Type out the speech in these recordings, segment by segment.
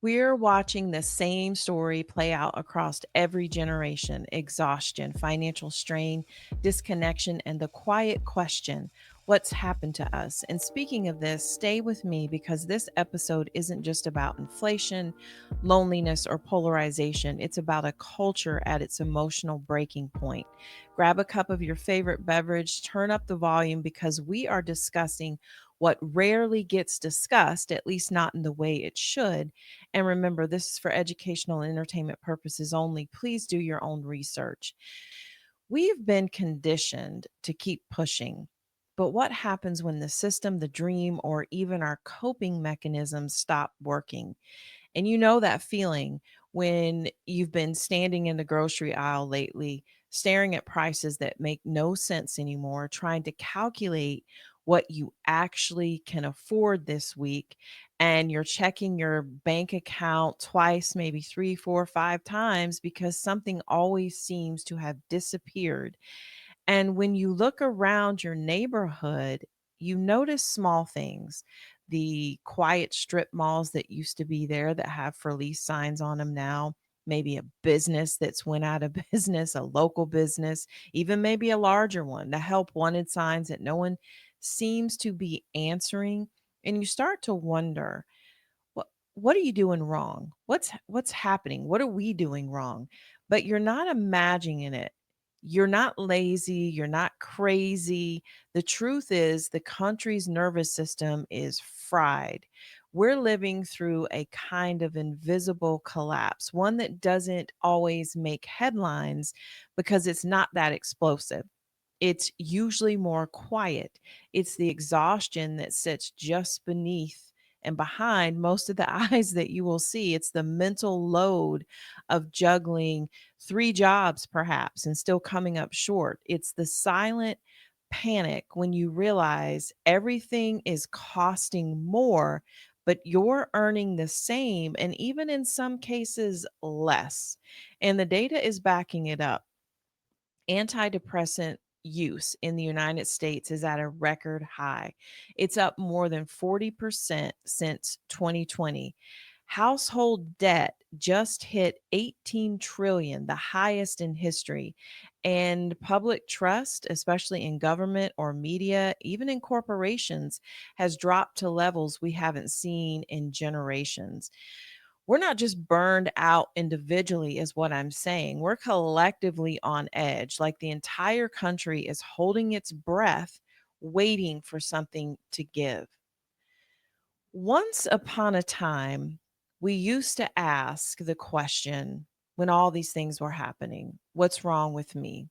We're watching the same story play out across every generation: exhaustion, financial strain, disconnection, and the quiet question: what's happened to us? And speaking of this, stay with me because this episode isn't just about inflation, loneliness, or polarization. It's about a culture at its emotional breaking point. Grab a cup of your favorite beverage, turn up the volume because we are discussing what rarely gets discussed, at least not in the way it should. And remember, this is for educational and entertainment purposes only. Please do your own research. We've been conditioned to keep pushing. But what happens when the system, the dream, or even our coping mechanisms stop working? And you know that feeling when you've been standing in the grocery aisle lately, staring at prices that make no sense anymore, trying to calculate what you actually can afford this week. And you're checking your bank account twice, maybe three, four, five times because something always seems to have disappeared. And when you look around your neighborhood, you notice small things. The quiet strip malls that used to be there that have for lease signs on them now, maybe a business that's went out of business, a local business, even maybe a larger one, the help wanted signs that no one seems to be answering. And you start to wonder, what are you doing wrong? What's happening? What are we doing wrong? But you're not imagining it. You're not lazy, you're not crazy. The truth is the country's nervous system is fried. We're living through a kind of invisible collapse, one that doesn't always make headlines because it's not that explosive. It's usually more quiet. It's the exhaustion that sits just beneath and behind most of the eyes that you will see. It's the mental load of juggling three jobs, perhaps, and still coming up short. It's the silent panic when you realize everything is costing more, but you're earning the same, and even in some cases, less. And the data is backing it up. Antidepressant use in the United States is at a record high. It's up more than 40% since 2020. Household debt just hit 18 trillion, the highest in history. And public trust, especially in government or media, even in corporations, has dropped to levels we haven't seen in generations. We're not just burned out individually, is what I'm saying. We're collectively on edge. Like the entire country is holding its breath, waiting for something to give. Once upon a time, we used to ask the question when all these things were happening: what's wrong with me?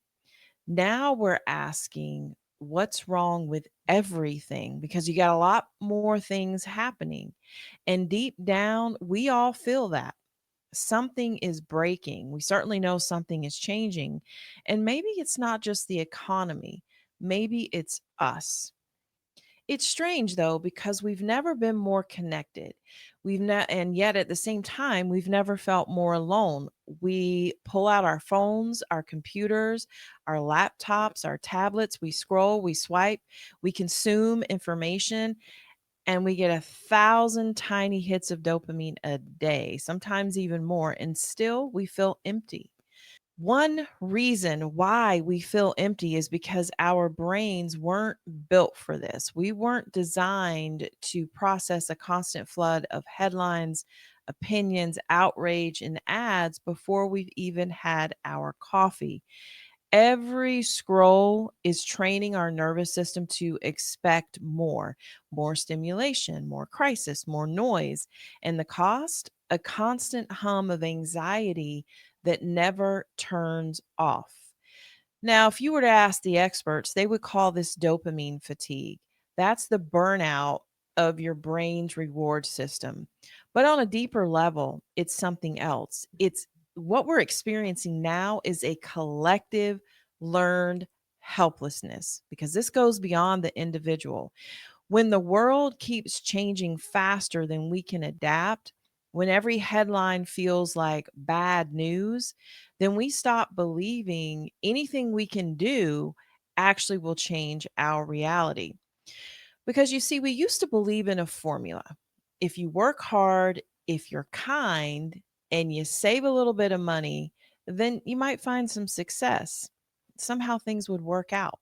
Now we're asking, what's wrong with everything? Because you got a lot more things happening. And deep down, we all feel that something is breaking. We certainly know something is changing. And maybe it's not just the economy, maybe it's us. It's strange though because we've never been more connected. And yet at the same time we've never felt more alone. We pull out our phones, our computers, our laptops, our tablets, we scroll, we swipe, we consume information, and we get 1,000 tiny hits of dopamine a day, sometimes even more, and still we feel empty. One reason why we feel empty is because our brains weren't built for this. We weren't designed to process a constant flood of headlines, opinions, outrage, and ads before we've even had our coffee. Every scroll is training our nervous system to expect more stimulation, more crisis, more noise. And the cost? A constant hum of anxiety that never turns off. Now, if you were to ask the experts, they would call this dopamine fatigue. That's the burnout of your brain's reward system. But on a deeper level, it's something else. It's what we're experiencing now is a collective learned helplessness because this goes beyond the individual. When the world keeps changing faster than we can adapt, when every headline feels like bad news, then we stop believing anything we can do actually will change our reality. Because you see, we used to believe in a formula. If you work hard, If you're kind and you save a little bit of money, then you might find some success. Somehow things would work out.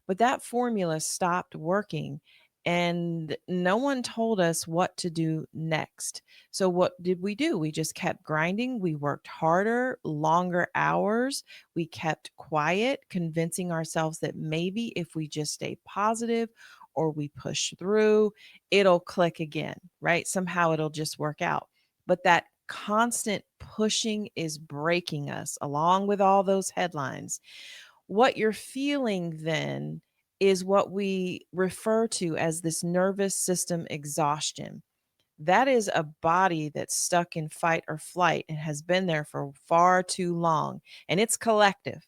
But that formula stopped working and no one told us what to do next. So, what did we do? We just kept grinding. We worked harder, longer hours. We kept quiet, convincing ourselves that maybe if we just stay positive or we push through, it'll click again, right? Somehow it'll just work out. But that constant pushing is breaking us, along with all those headlines. What you're feeling then is what we refer to as this nervous system exhaustion. That is a body that's stuck in fight or flight and has been there for far too long, and it's collective.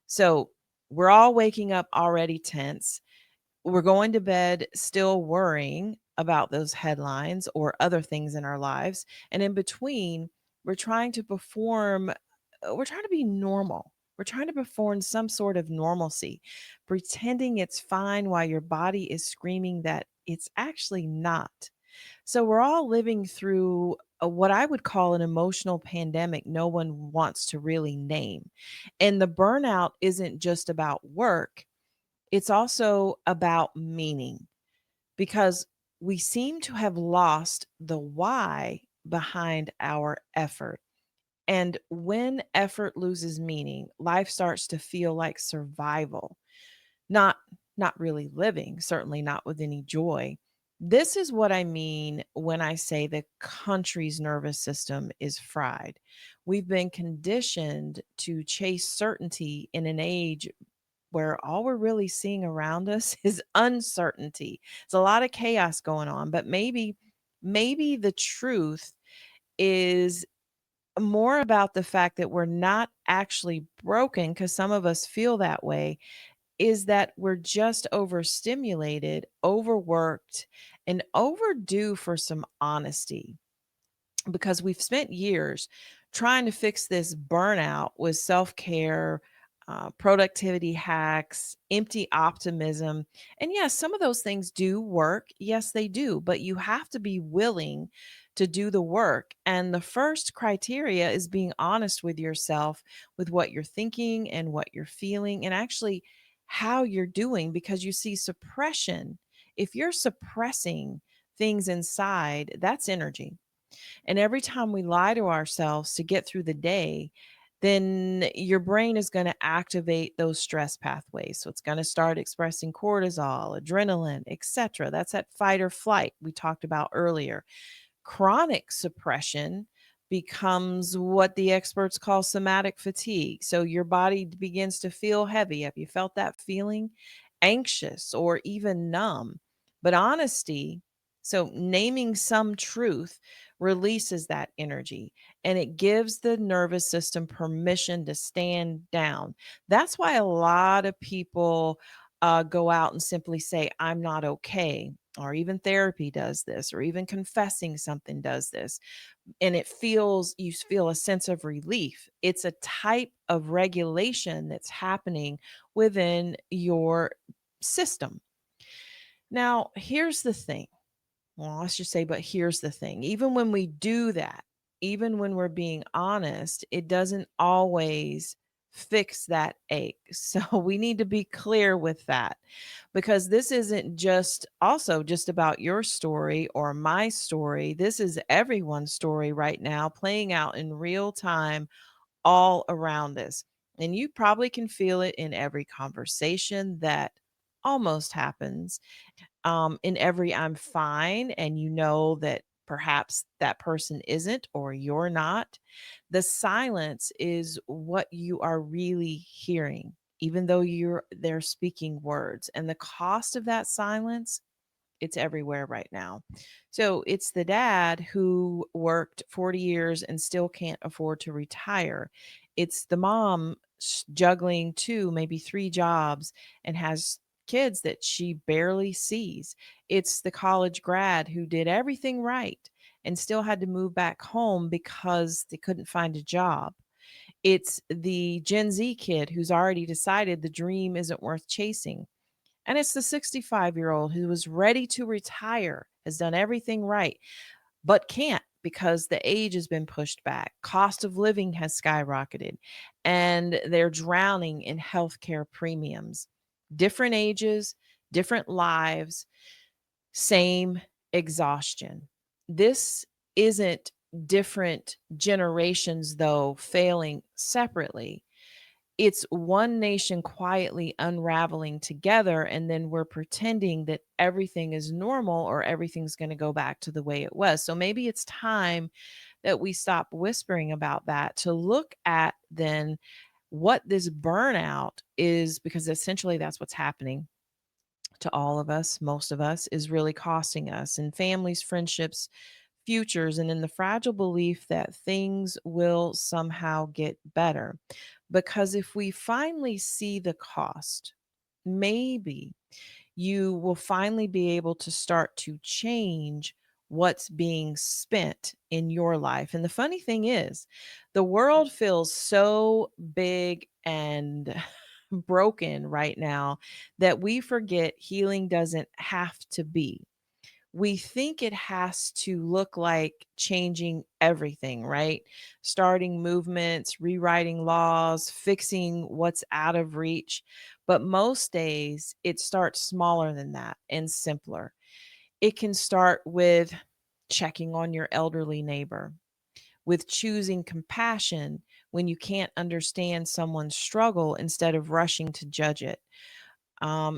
So we're all waking up already tense. We're going to bed still worrying about those headlines or other things in our lives. And in between, we're trying to perform, we're trying to be normal. We're trying to perform some sort of normalcy, pretending it's fine while your body is screaming that it's actually not. So we're all living through what I would call an emotional pandemic no one wants to really name. And the burnout isn't just about work, it's also about meaning because we seem to have lost the why behind our effort. And when effort loses meaning, life starts to feel like survival, not not really living, certainly not with any joy. This is what I mean when I say the country's nervous system is fried. We've been conditioned to chase certainty in an age where all we're really seeing around us is uncertainty. There's a lot of chaos going on, but maybe the truth is more about the fact that we're not actually broken because some of us feel that way, is that we're just overstimulated, overworked, and overdue for some honesty because we've spent years trying to fix this burnout with self care, productivity hacks, empty optimism. And yes, some of those things do work. Yes, they do. But you have to be willing to do the work. And the first criteria is being honest with yourself, with what you're thinking and what you're feeling, and actually how you're doing. Because you see, suppression, if you're suppressing things inside, that's energy, and every time we lie to ourselves to get through the day, then your brain is going to activate those stress pathways. So it's going to start expressing cortisol, adrenaline, etc. That's that fight or flight we talked about earlier. Chronic suppression becomes what the experts call somatic fatigue. So your body begins to feel heavy. Have you felt that feeling? Anxious or even numb. But honesty, so naming some truth, releases that energy and it gives the nervous system permission to stand down. That's why a lot of people go out and simply say, I'm not okay, or even therapy does this, or even confessing something does this. And you feel a sense of relief. It's a type of regulation that's happening within your system. Now, here's the thing. Well, let's just say, but here's the thing. Even when we do that, even when we're being honest, it doesn't always fix that ache. So we need to be clear with that because this isn't just about your story or my story. This is everyone's story right now playing out in real time all around us. And you probably can feel it in every conversation that almost happens, in every I'm fine, and you know that perhaps that person isn't or you're not. The silence is what you are really hearing, even though they're speaking words. And the cost of that silence, it's everywhere right now. So it's the dad who worked 40 years and still can't afford to retire. It's the mom juggling two, maybe three jobs and has kids that she barely sees. It's the college grad who did everything right and still had to move back home because they couldn't find a job. It's the Gen Z kid who's already decided the dream isn't worth chasing, and it's the 65-year-old who was ready to retire, has done everything right, but can't because the age has been pushed back. Cost of living has skyrocketed, and they're drowning in healthcare premiums. Different ages, different lives, same exhaustion. This isn't different generations, though, failing separately. It's one nation quietly unraveling together, and then we're pretending that everything is normal or everything's going to go back to the way it was. So maybe it's time that we stop whispering about that to look at then what this burnout is, because essentially that's what's happening to all of us, most of us, is really costing us in families, friendships, futures, and in the fragile belief that things will somehow get better. Because if we finally see the cost, maybe you will finally be able to start to change what's being spent in your life. And the funny thing is, the world feels so big and broken right now that we forget healing doesn't have to be. We think it has to look like changing everything, right? Starting movements, rewriting laws, fixing what's out of reach. But most days, it starts smaller than that and simpler. It can start with checking on your elderly neighbor, with choosing compassion when you can't understand someone's struggle instead of rushing to judge it.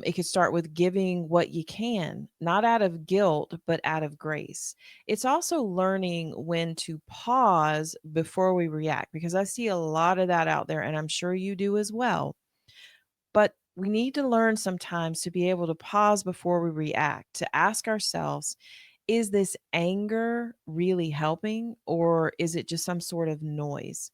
It could start with giving what you can, not out of guilt, but out of grace. It's also learning when to pause before we react, because I see a lot of that out there, and I'm sure you do as well. But we need to learn sometimes to be able to pause before we react, to ask ourselves, is this anger really helping, or is it just some sort of noise?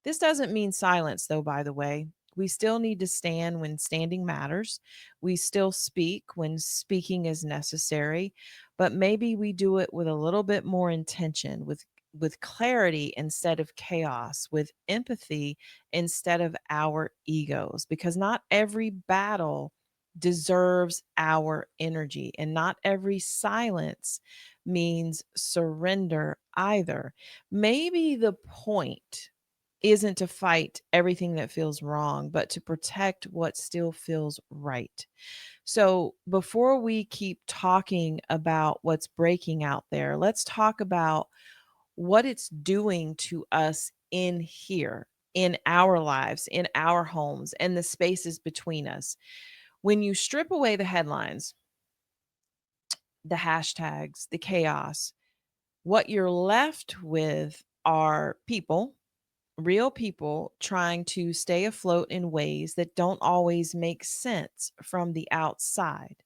This doesn't mean silence, though, by the way. We still need to stand when standing matters. We still speak when speaking is necessary, but maybe we do it with a little bit more intention, with clarity instead of chaos, with empathy instead of our egos, because not every battle deserves our energy, and not every silence means surrender either. Maybe the point isn't to fight everything that feels wrong, but to protect what still feels right. So, before we keep talking about what's breaking out there, let's talk about what it's doing to us in here, in our lives, in our homes, and the spaces between us. When you strip away the headlines, the hashtags, the chaos, what you're left with are people, real people trying to stay afloat in ways that don't always make sense from the outside.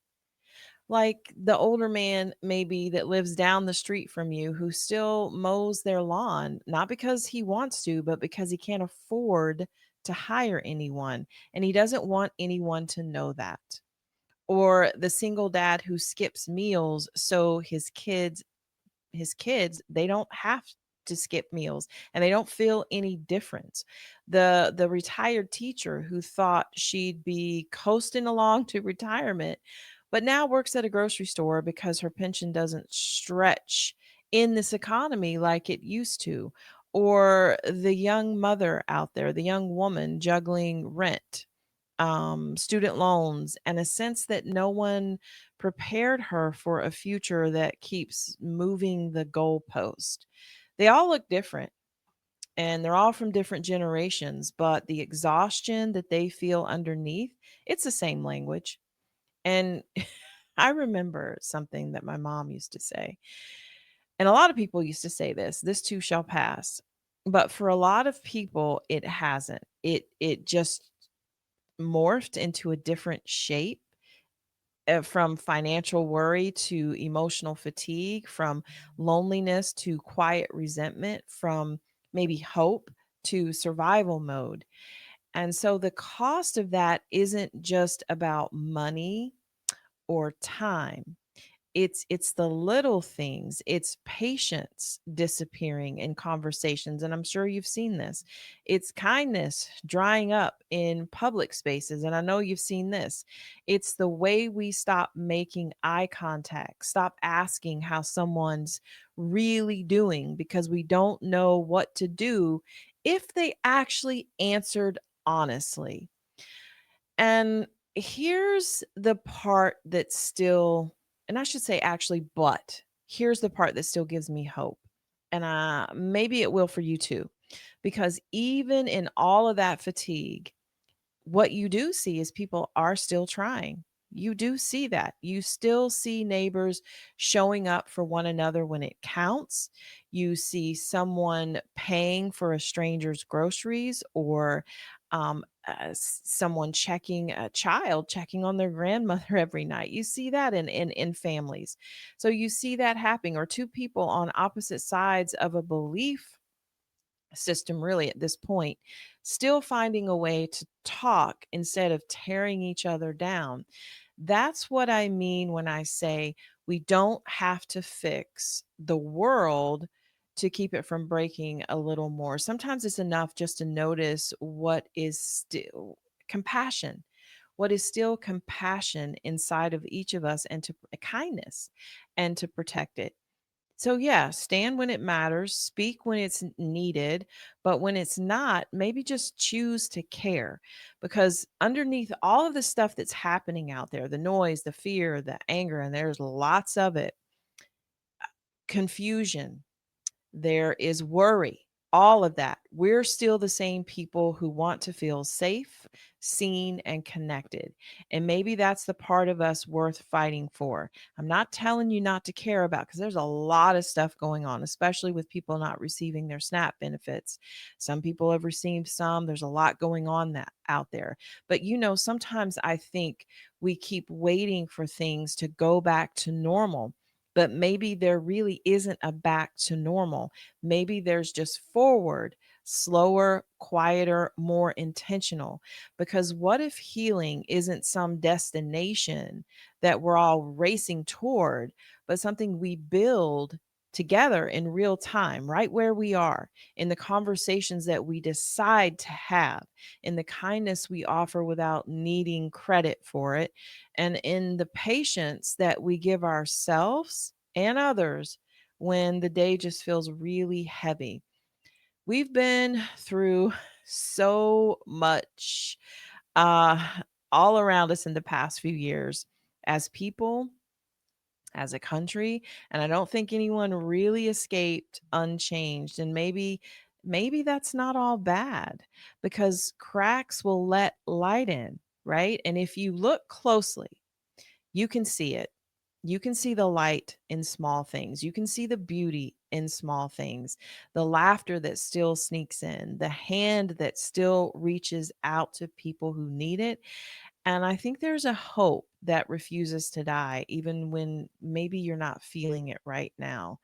Like the older man, maybe that lives down the street from you, who still mows their lawn, not because he wants to, but because he can't afford to hire anyone. And he doesn't want anyone to know that. Or the single dad who skips meals so his kids, they don't have to skip meals, and they don't feel any difference. The retired teacher who thought she'd be coasting along to retirement, but now works at a grocery store because her pension doesn't stretch in this economy like it used to. Or the young mother out there, the young woman juggling rent, student loans, and a sense that no one prepared her for a future that keeps moving the goalpost. They all look different, and they're all from different generations, but the exhaustion that they feel underneath, it's the same language. And I remember something that my mom used to say, and a lot of people used to say this too shall pass. But for a lot of people, it hasn't. It just morphed into a different shape, from financial worry to emotional fatigue, from loneliness to quiet resentment, from maybe hope to survival mode. And so the cost of that isn't just about money or time. It's the little things. It's patience disappearing in conversations, and I'm sure you've seen this. It's kindness drying up in public spaces, and I know you've seen this. It's the way we stop making eye contact, stop asking how someone's really doing because we don't know what to do if they actually answered honestly. And here's the part that still, and I should say actually, but here's the part that still gives me hope. And maybe it will for you too. Because even in all of that fatigue, what you do see is people are still trying. You do see that. You still see neighbors showing up for one another when it counts. You see someone paying for a stranger's groceries, or someone checking a child, checking on their grandmother every night. You see that in families. So you see that happening, or two people on opposite sides of a belief system, really, at this point, still finding a way to talk instead of tearing each other down. That's what I mean when I say we don't have to fix the world to keep it from breaking a little more. Sometimes it's enough just to notice what is still compassion, what is still compassion inside of each of us, and to kindness, and to protect it. So, yeah, stand when it matters, speak when it's needed, but when it's not, maybe just choose to care. Because underneath all of the stuff that's happening out there, the noise, the fear, the anger, and there's lots of it, confusion, there is worry, all of that. We're still the same people who want to feel safe, seen, and connected. And maybe that's the part of us worth fighting for. I'm not telling you not to care about, because there's a lot of stuff going on, especially with people not receiving their SNAP benefits. Some people have received some. There's a lot going on that out there. But sometimes I think we keep waiting for things to go back to normal. But maybe there really isn't a back to normal. Maybe there's just forward, slower, quieter, more intentional. Because what if healing isn't some destination that we're all racing toward, but something we build together in real time, right where we are, in the conversations that we decide to have, in the kindness we offer without needing credit for it, and in the patience that we give ourselves and others when the day just feels really heavy. We've been through so much uh, all around us in the past few years as people, as a country, and I don't think anyone really escaped unchanged. And maybe that's not all bad, because cracks will let light in, right? And if you look closely, you can see it. You can see the light in small things. You can see the beauty in small things, the laughter that still sneaks in, the hand that still reaches out to people who need it. And I think there's a hope that refuses to die, even when maybe you're not feeling it right now.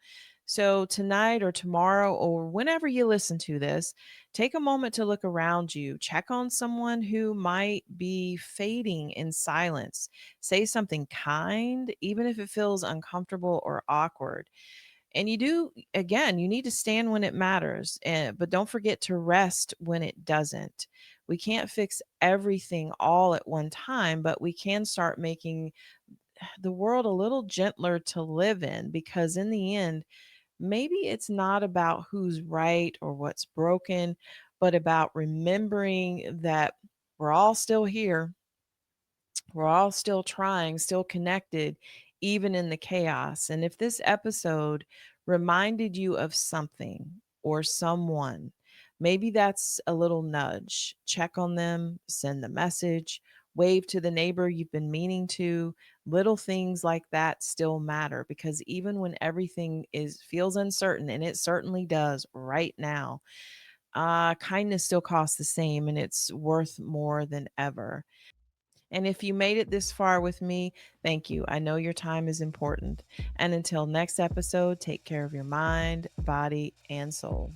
So, tonight or tomorrow or whenever you listen to this, take a moment to look around you. Check on someone who might be fading in silence. Say something kind, even if it feels uncomfortable or awkward. And again, you need to stand when it matters, but don't forget to rest when it doesn't. We can't fix everything all at one time, but we can start making the world a little gentler to live in, because in the end, maybe it's not about who's right or what's broken, but about remembering that we're all still here, we're all still trying, still connected, even in the chaos. And if this episode reminded you of something or someone, maybe that's a little nudge. Check on them, send the message, wave to the neighbor you've been meaning to. Little things like that still matter, because even when everything is feels uncertain, and it certainly does right now, kindness still costs the same, and it's worth more than ever. And if you made it this far with me, thank you. I know your time is important. And until next episode, take care of your mind, body, and soul.